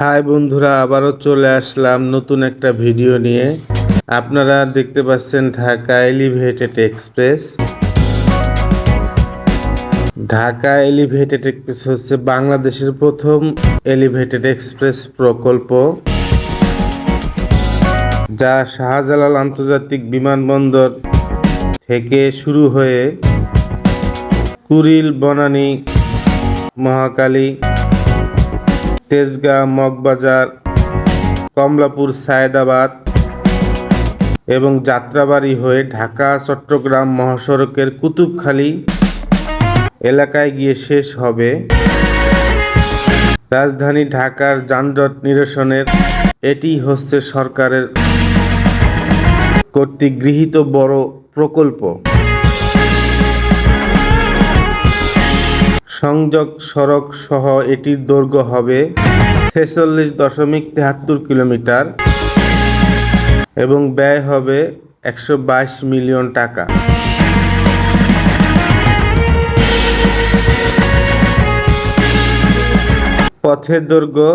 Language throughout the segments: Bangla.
হাই বন্ধুরা, আবারও চলে আসলাম নতুন একটা ভিডিও নিয়ে। আপনারা দেখতে পাচ্ছেন Dhaka elevated express. Dhaka elevated express হচ্ছে বাংলাদেশের প্রথম এলিভেটেড এক্সপ্রেস প্রকল্প, যা শাহজালাল আন্তর্জাতিক বিমানবন্দর থেকে শুরু হয়ে কুড়িল, বনানী, মহাখালী, তেজগাঁ, মগবাজার, কমলাপুর, সায়েদাবাদ এবং যাত্রাবাড়ি হয়ে ঢাকা চট্টগ্রাম মহাসড়কের কুতুবখালী এলাকায় গিয়ে শেষ হবে। রাজধানী ঢাকার যানজট নিরসনের এটি হচ্ছে সরকারের কর্তৃক গৃহীত বড় প্রকল্প। সংযোগ সড়ক সহ এটির দৈর্ঘ্য হবে 46.73 কিলোমিটার এবং ব্যয় হবে 122 মিলিয়ন টাকা। পথের দৈর্ঘ্য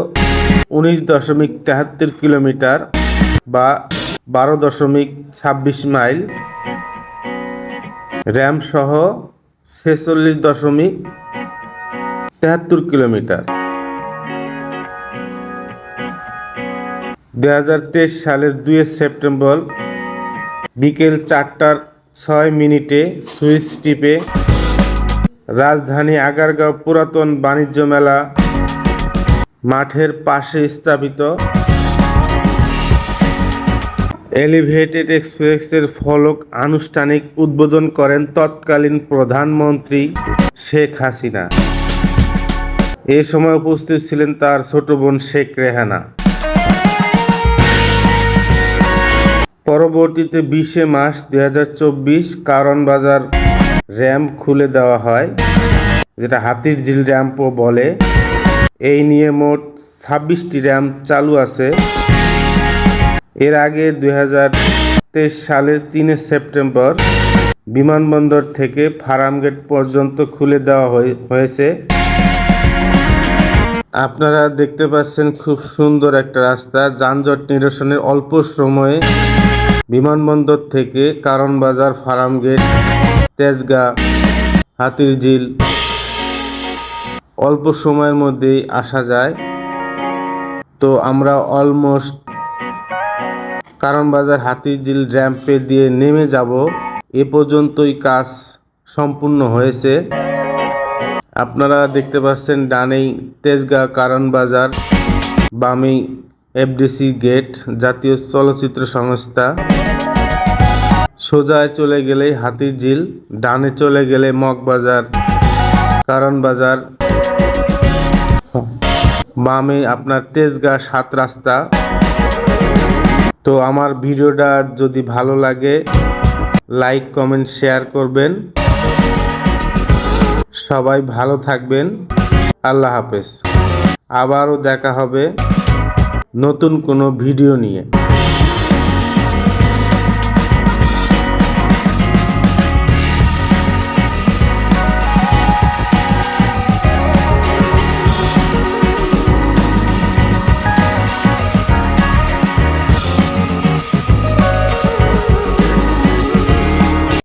19.73 কিলোমিটার বা 12.26 মাইল। র্যাম সহ 46.73 কিলোমিটার। 2023 সালের 2 সেপ্টেম্বর বিকেল 4:06 সুইচ টিপে রাজধানী আগারগাঁও পুরাতন বাণিজ্য মেলা মাঠের পাশে স্থাপিত এলিভেটেড এক্সপ্রেসের ফলক আনুষ্ঠানিক উদ্বোধন করেন তৎকালীন প্রধানমন্ত্রী শেখ হাসিনা। এ সময় উপস্থিত ছিলেন তার ছোট বোন শেখ রেহানা। পরবর্তীতে 20 মার্চ 2024 কারণ বাজার র্যাম্প খুলে দেওয়া হয়, যেটা হাতির ঝিল র্যাম্পও বলে। এই নিয়ে মোট 26টি র্যাম্প চালু আছে। এর আগে 2023 সালের 3 সেপ্টেম্বর বিমানবন্দর থেকে ফার্মগেট পর্যন্ত খুলে দেওয়া হয়েছে। আপনারা দেখতে পাচ্ছেন খুব সুন্দর একটা রাস্তা। যানজট নিরসনের অল্প সময়ে বিমানবন্দর থেকে কারণ বাজার, ফার্মগেট, তেজগাঁ, হাতির ঝিল অল্প সময়ের মধ্যেই আসা যায়। তো আমরা অলমোস্ট কারণ বাজার হাতির ঝিল র্যাম্পে দিয়ে নেমে যাব। এ পর্যন্তই কাজ সম্পূর্ণ হয়েছে। আপনারা দেখতে পাচ্ছেন ডানেই তেজগাঁ কারণ বাজার, বামেই এফডিসি গেট, জাতীয় চলচ্চিত্র সংস্থা। সোজায় চলে গেলেই হাতির ঝিল, ডানে চলে গেলে মগবাজার, কারণ বাজার, বামে আপনার তেজগাঁ 7 রাস্তা। তো আমার ভিডিওটা যদি ভালো লাগে লাইক, কমেন্ট, শেয়ার করবেন। সবাই ভালো থাকবেন। আল্লাহ হাফেজ। আবারও দেখা হবে নতুন কোনো ভিডিও নিয়ে।